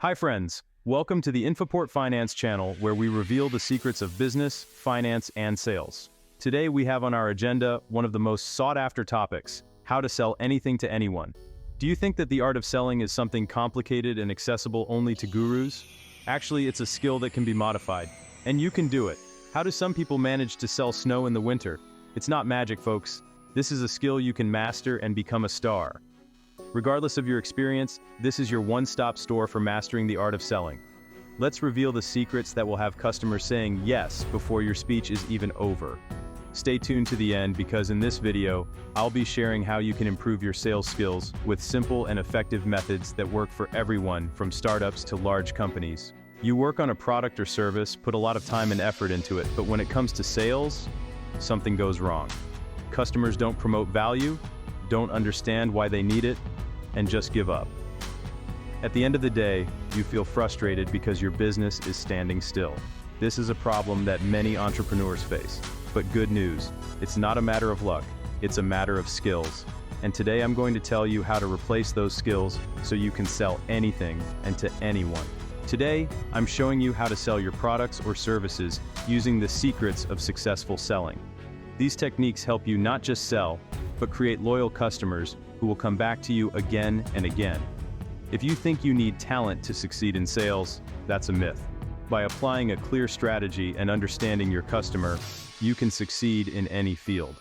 Hi friends, welcome to the INFAPORT Finance channel where we reveal the secrets of business, finance, and sales. Today we have on our agenda one of the most sought-after topics, how to sell anything to anyone. Do you think that the art of selling is something complicated and accessible only to gurus? Actually, it's a skill that can be modified, and you can do it. How do some people manage to sell snow in the winter? It's not magic, folks. This is a skill you can master and become a star. Regardless of your experience, this is your one-stop store for mastering the art of selling. Let's reveal the secrets that will have customers saying yes before your speech is even over. Stay tuned to the end because in this video, I'll be sharing how you can improve your sales skills with simple and effective methods that work for everyone from startups to large companies. You work on a product or service, put a lot of time and effort into it, but when it comes to sales, something goes wrong. Customers don't promote value, don't understand why they need it, and just give up. At the end of the day, you feel frustrated because your business is standing still. This is a problem that many entrepreneurs face. But good news, it's not a matter of luck, it's a matter of skills. And today I'm going to tell you how to replace those skills so you can sell anything and to anyone. Today, I'm showing you how to sell your products or services using the secrets of successful selling. These techniques help you not just sell, but create loyal customers who will come back to you again and again. If you think you need talent to succeed in sales, that's a myth. By applying a clear strategy and understanding your customer, you can succeed in any field.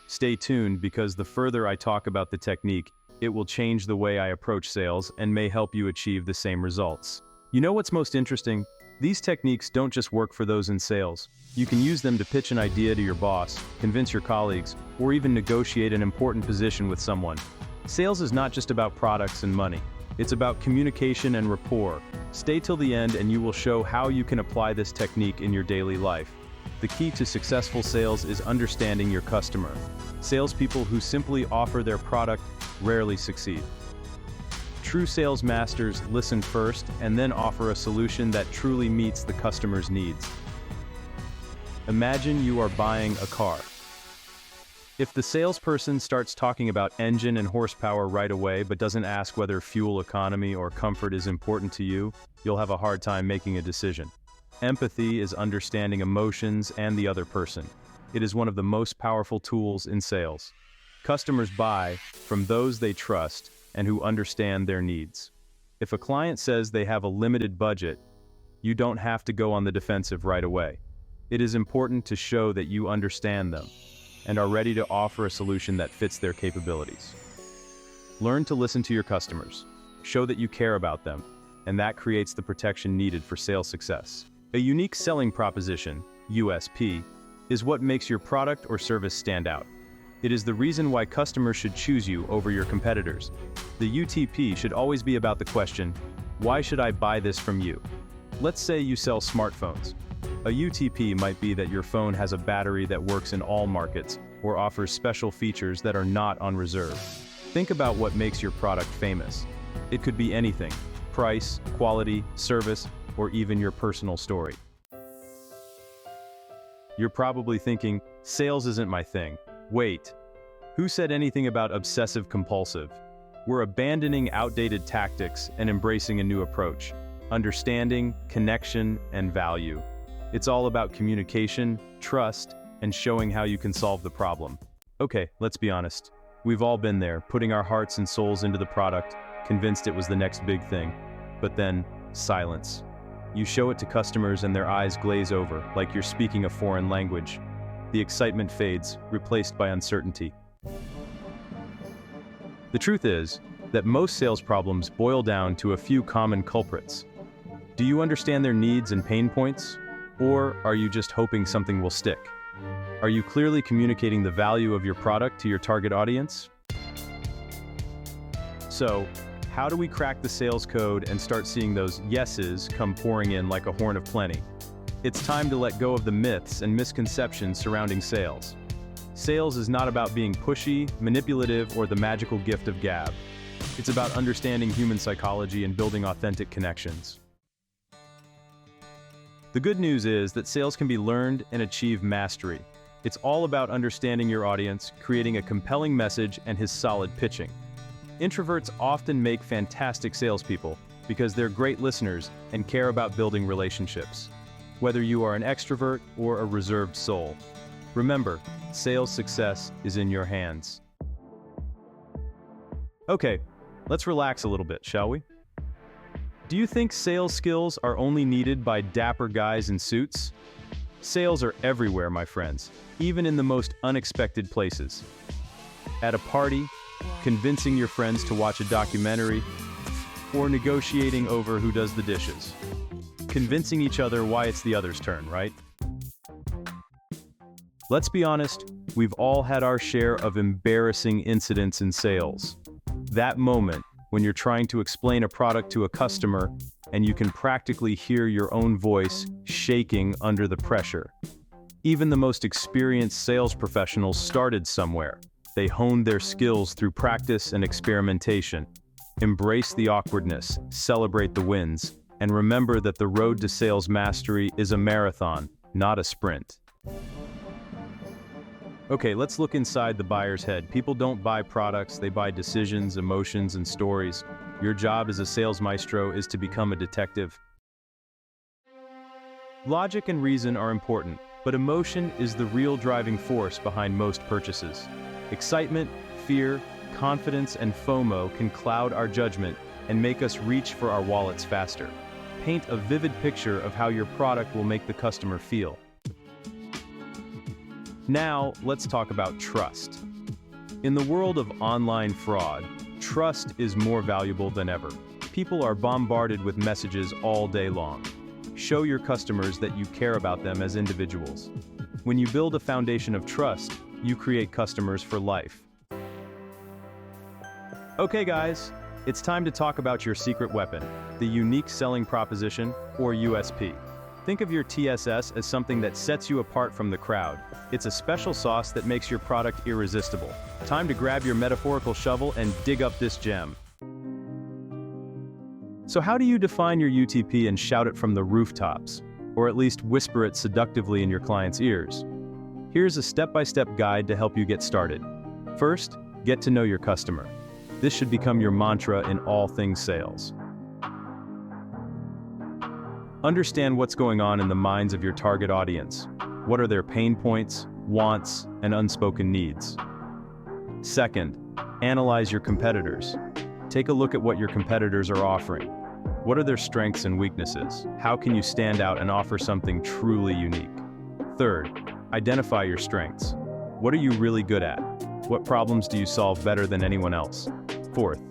Stay tuned because the further I talk about the technique, it will change the way I approach sales and may help you achieve the same results. You know what's most interesting? These techniques don't just work for those in sales. You can use them to pitch an idea to your boss, convince your colleagues, or even negotiate an important position with someone. Sales is not just about products and money. It's about communication and rapport. Stay till the end and you will show how you can apply this technique in your daily life. The key to successful sales is understanding your customer. Salespeople who simply offer their product rarely succeed. True sales masters listen first and then offer a solution that truly meets the customer's needs. Imagine you are buying a car. If the salesperson starts talking about engine and horsepower right away but doesn't ask whether fuel economy or comfort is important to you, you'll have a hard time making a decision. Empathy is understanding emotions and the other person. It is one of the most powerful tools in sales. Customers buy from those they trust and who understand their needs. If a client says they have a limited budget, you don't have to go on the defensive right away. It is important to show that you understand them and are ready to offer a solution that fits their capabilities. Learn to listen to your customers. Show that you care about them, and that creates the protection needed for sales success. A unique selling proposition, USP, is what makes your product or service stand out. It is the reason why customers should choose you over your competitors. The UTP should always be about the question, why should I buy this from you? Let's say you sell smartphones. A UTP might be that your phone has a battery that works in all markets or offers special features that are not on reserve. Think about what makes your product famous. It could be anything: price, quality, service, or even your personal story. You're probably thinking, sales isn't my thing. Wait, who said anything about obsessive-compulsive? We're abandoning outdated tactics and embracing a new approach. Understanding, connection, and value. It's all about communication, trust, and showing how you can solve the problem. Okay, let's be honest. We've all been there, putting our hearts and souls into the product, convinced it was the next big thing. But then, silence. You show it to customers and their eyes glaze over, like you're speaking a foreign language. The excitement fades, replaced by uncertainty. The truth is that most sales problems boil down to a few common culprits. Do you understand their needs and pain points? Or are you just hoping something will stick? Are you clearly communicating the value of your product to your target audience? So, how do we crack the sales code and start seeing those yeses come pouring in like a horn of plenty? It's time to let go of the myths and misconceptions surrounding sales. Sales is not about being pushy, manipulative, or the magical gift of gab. It's about understanding human psychology and building authentic connections. The good news is that sales can be learned and achieve mastery. It's all about understanding your audience, creating a compelling message, and his solid pitching. Introverts often make fantastic salespeople, because they're great listeners and care about building relationships. Whether you are an extrovert or a reserved soul, remember, sales success is in your hands. Okay, let's relax a little bit, shall we? Do you think sales skills are only needed by dapper guys in suits? Sales are everywhere, my friends, even in the most unexpected places. At a party, convincing your friends to watch a documentary, or negotiating over who does the dishes. Convincing each other why it's the other's turn, right? Let's be honest, we've all had our share of embarrassing incidents in sales. That moment when you're trying to explain a product to a customer and you can practically hear your own voice shaking under the pressure. Even the most experienced sales professionals started somewhere. They honed their skills through practice and experimentation. Embrace the awkwardness, celebrate the wins, and remember that the road to sales mastery is a marathon, not a sprint. Okay, let's look inside the buyer's head. People don't buy products, they buy decisions, emotions, and stories. Your job as a sales maestro is to become a detective. Logic and reason are important, but emotion is the real driving force behind most purchases. Excitement, fear, confidence, and FOMO can cloud our judgment and make us reach for our wallets faster. Paint a vivid picture of how your product will make the customer feel. Now, let's talk about trust. In the world of online fraud, trust is more valuable than ever. People are bombarded with messages all day long. Show your customers that you care about them as individuals. When you build a foundation of trust, you create customers for life. Okay guys, it's time to talk about your secret weapon, the unique selling proposition, or USP. Think of your TSS as something that sets you apart from the crowd. It's a special sauce that makes your product irresistible. Time to grab your metaphorical shovel and dig up this gem. So how do you define your UTP and shout it from the rooftops? Or at least whisper it seductively in your client's ears? Here's a step-by-step guide to help you get started. First, get to know your customer. This should become your mantra in all things sales. Understand what's going on in the minds of your target audience. What are their pain points, wants, and unspoken needs? Second, analyze your competitors. Take a look at what your competitors are offering. What are their strengths and weaknesses? How can you stand out and offer something truly unique? Third, identify your strengths. What are you really good at? What problems do you solve better than anyone else? Fourth,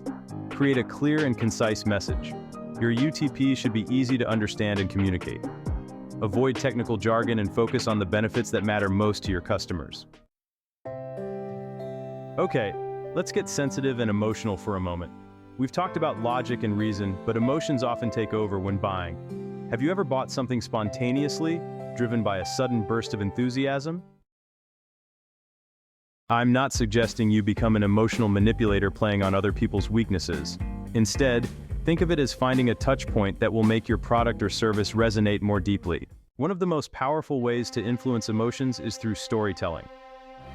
create a clear and concise message. Your UTP should be easy to understand and communicate. Avoid technical jargon and focus on the benefits that matter most to your customers. Okay, let's get sensitive and emotional for a moment. We've talked about logic and reason, but emotions often take over when buying. Have you ever bought something spontaneously, driven by a sudden burst of enthusiasm? I'm not suggesting you become an emotional manipulator playing on other people's weaknesses. Instead, think of it as finding a touch point that will make your product or service resonate more deeply. One of the most powerful ways to influence emotions is through storytelling.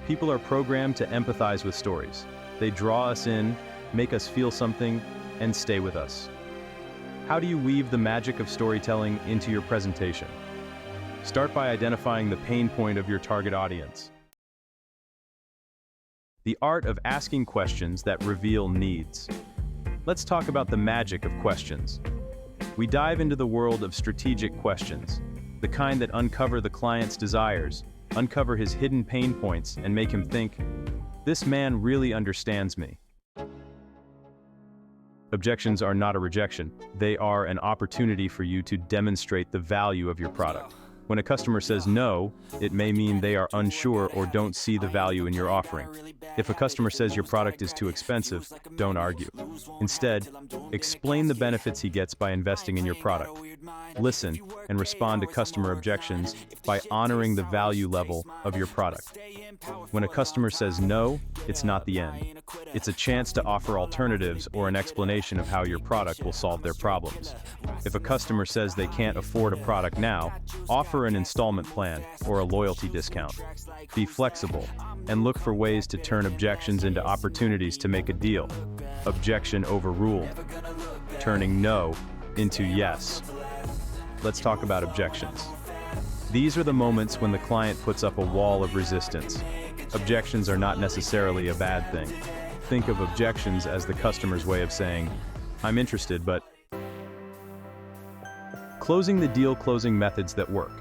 People are programmed to empathize with stories. They draw us in, make us feel something, and stay with us. How do you weave the magic of storytelling into your presentation? Start by identifying the pain point of your target audience. The art of asking questions that reveal needs. Let's talk about the magic of questions. We dive into the world of strategic questions, the kind that uncover the client's desires, uncover his hidden pain points, and make him think, this man really understands me. Objections are not a rejection. They are an opportunity for you to demonstrate the value of your product. When a customer says no, it may mean they are unsure or don't see the value in your offering. If a customer says your product is too expensive, don't argue. Instead, explain the benefits he gets by investing in your product. Listen and respond to customer objections by honoring the value level of your product. When a customer says no, it's not the end. It's a chance to offer alternatives or an explanation of how your product will solve their problems. If a customer says they can't afford a product now, offer an installment plan or a loyalty discount. Be flexible and look for ways to turn objections into opportunities to make a deal. Objection overruled. turning no into yes. Let's talk about objections. These are the moments when the client puts up a wall of resistance. Objections are not necessarily a bad thing. Think of objections as the customer's way of saying, "I'm interested, but..." Closing the deal. Closing methods that work.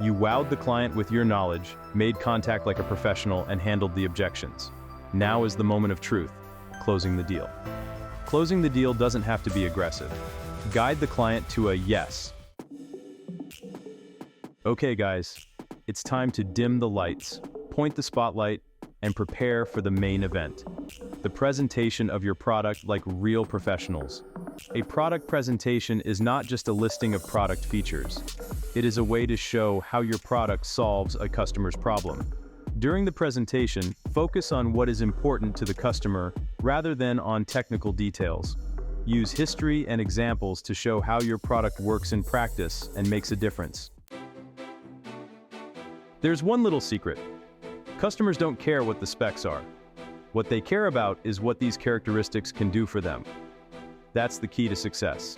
You wowed the client with your knowledge, made contact like a professional, and handled the objections. Now is the moment of truth. Closing the deal. Closing the deal doesn't have to be aggressive. Guide the client to a yes. Okay guys, it's time to dim the lights, point the spotlight, and prepare for the main event. The presentation of your product like real professionals. A product presentation is not just a listing of product features. It is a way to show how your product solves a customer's problem. During the presentation, focus on what is important to the customer rather than on technical details. Use history and examples to show how your product works in practice and makes a difference. There's one little secret. Customers don't care what the specs are. What they care about is what these characteristics can do for them. That's the key to success.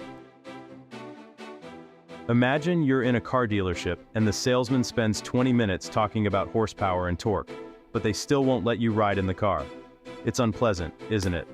Imagine you're in a car dealership and the salesman spends 20 minutes talking about horsepower and torque, but they still won't let you ride in the car. It's unpleasant, isn't it?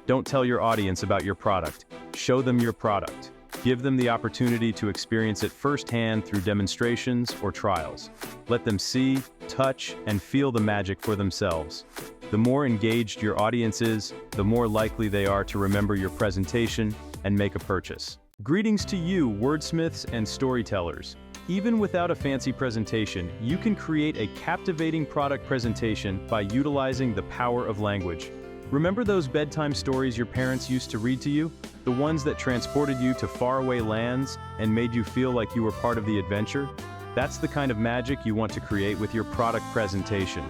Don't tell your audience about your product. Show them your product. Give them the opportunity to experience it firsthand through demonstrations or trials. Let them see, touch, and feel the magic for themselves. The more engaged your audience is, the more likely they are to remember your presentation and make a purchase. Greetings to you, wordsmiths and storytellers. Even without a fancy presentation, you can create a captivating product presentation by utilizing the power of language. Remember those bedtime stories your parents used to read to you? The ones that transported you to faraway lands and made you feel like you were part of the adventure? That's the kind of magic you want to create with your product presentation.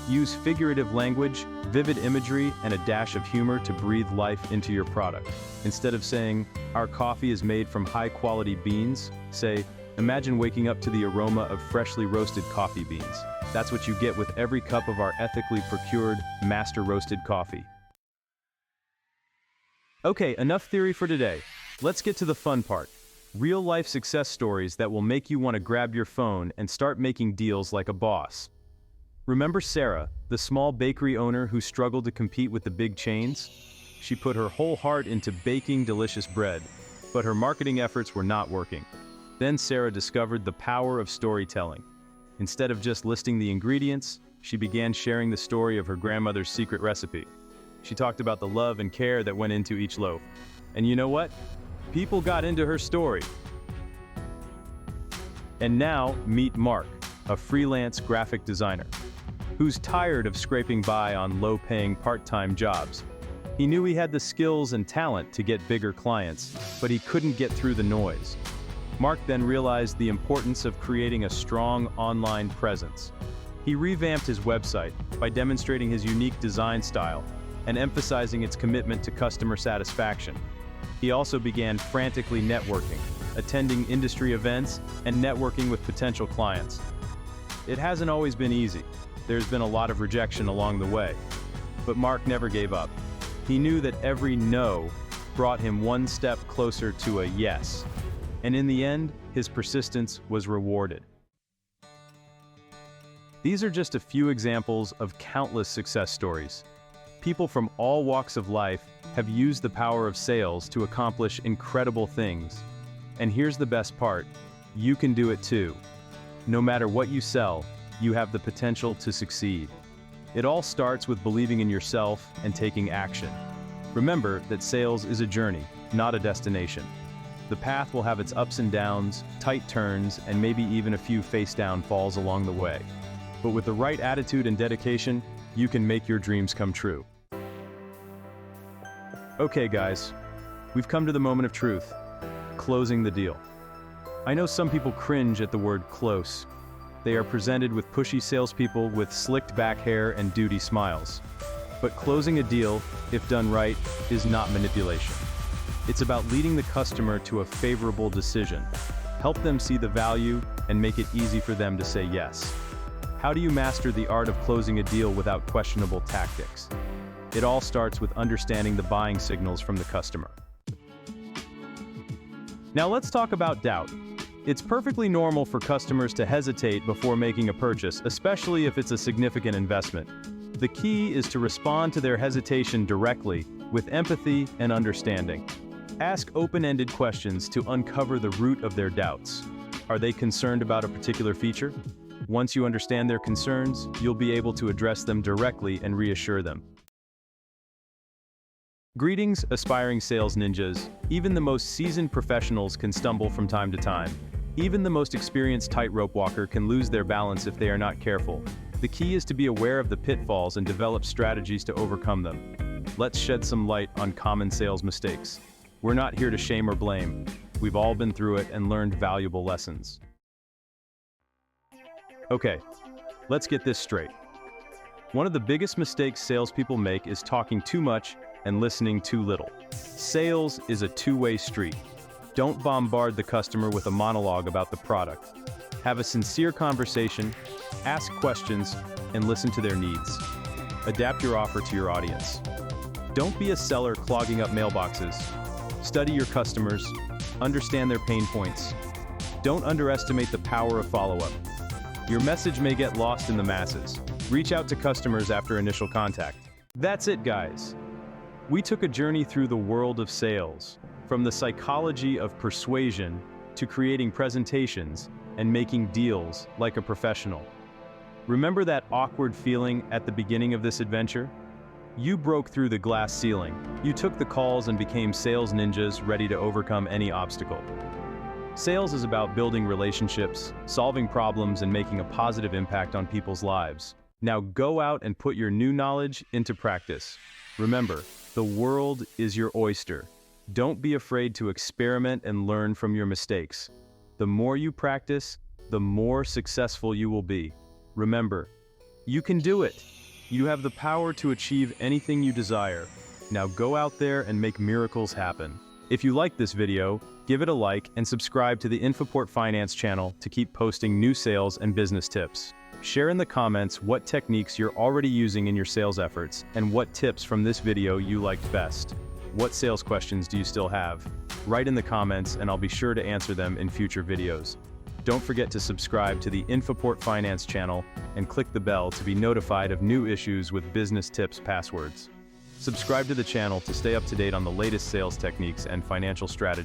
Use figurative language, vivid imagery, and a dash of humor to breathe life into your product. Instead of saying, "Our coffee is made from high-quality beans," say, "Imagine waking up to the aroma of freshly roasted coffee beans." That's what you get with every cup of our ethically procured, master-roasted coffee. Okay, enough theory for today. Let's get to the fun part. Real-life success stories that will make you want to grab your phone and start making deals like a boss. Remember Sarah, the small bakery owner who struggled to compete with the big chains? She put her whole heart into baking delicious bread, but her marketing efforts were not working. Then Sarah discovered the power of storytelling. Instead of just listing the ingredients, she began sharing the story of her grandmother's secret recipe. She talked about the love and care that went into each loaf. And you know what? People got into her story. And now, meet Mark, a freelance graphic designer, who's tired of scraping by on low-paying part-time jobs. He knew he had the skills and talent to get bigger clients, but he couldn't get through the noise. Mark then realized the importance of creating a strong online presence. He revamped his website by demonstrating his unique design style and emphasizing its commitment to customer satisfaction. He also began frantically networking, attending industry events, and networking with potential clients. It hasn't always been easy. There's been a lot of rejection along the way. But Mark never gave up. He knew that every no brought him one step closer to a yes. And in the end, his persistence was rewarded. These are just a few examples of countless success stories. People from all walks of life have used the power of sales to accomplish incredible things. And here's the best part, you can do it too. No matter what you sell, you have the potential to succeed. It all starts with believing in yourself and taking action. Remember that sales is a journey, not a destination. The path will have its ups and downs, tight turns, and maybe even a few face-down falls along the way. But with the right attitude and dedication, you can make your dreams come true. Okay guys, we've come to the moment of truth, closing the deal. I know some people cringe at the word close. They are presented with pushy salespeople with slicked back hair and duty smiles. But closing a deal, if done right, is not manipulation. It's about leading the customer to a favorable decision. Help them see the value and make it easy for them to say yes. How do you master the art of closing a deal without questionable tactics? It all starts with understanding the buying signals from the customer. Now let's talk about doubt. It's perfectly normal for customers to hesitate before making a purchase, especially if it's a significant investment. The key is to respond to their hesitation directly, with empathy and understanding. Ask open-ended questions to uncover the root of their doubts. Are they concerned about a particular feature? Once you understand their concerns, you'll be able to address them directly and reassure them. Greetings, aspiring sales ninjas. Even the most seasoned professionals can stumble from time to time. Even the most experienced tightrope walker can lose their balance if they are not careful. The key is to be aware of the pitfalls and develop strategies to overcome them. Let's shed some light on common sales mistakes. We're not here to shame or blame. We've all been through it and learned valuable lessons. Okay, let's get this straight. One of the biggest mistakes salespeople make is talking too much and listening too little. Sales is a two-way street. Don't bombard the customer with a monologue about the product. Have a sincere conversation, ask questions, and listen to their needs. Adapt your offer to your audience. Don't be a seller clogging up mailboxes. Study your customers, understand their pain points. Don't underestimate the power of follow-up. Your message may get lost in the masses. Reach out to customers after initial contact. That's it, guys. We took a journey through the world of sales, from the psychology of persuasion to creating presentations and making deals like a professional. Remember that awkward feeling at the beginning of this adventure? You broke through the glass ceiling. You took the calls and became sales ninjas ready to overcome any obstacle. Sales is about building relationships, solving problems, and making a positive impact on people's lives. Now go out and put your new knowledge into practice. Remember, the world is your oyster. Don't be afraid to experiment and learn from your mistakes. The more you practice, the more successful you will be. Remember, you can do it. You have the power to achieve anything you desire. Now go out there and make miracles happen. If you like this video, give it a like and subscribe to the INFAPORT Finance channel to keep posting new sales and business tips. Share in the comments what techniques you're already using in your sales efforts and what tips from this video you liked best. What sales questions do you still have? Write in the comments and I'll be sure to answer them in future videos. Don't forget to subscribe to the INFAPORT Finance channel and click the bell to be notified of new issues with business tips passwords. Subscribe to the channel to stay up to date on the latest sales techniques and financial strategies.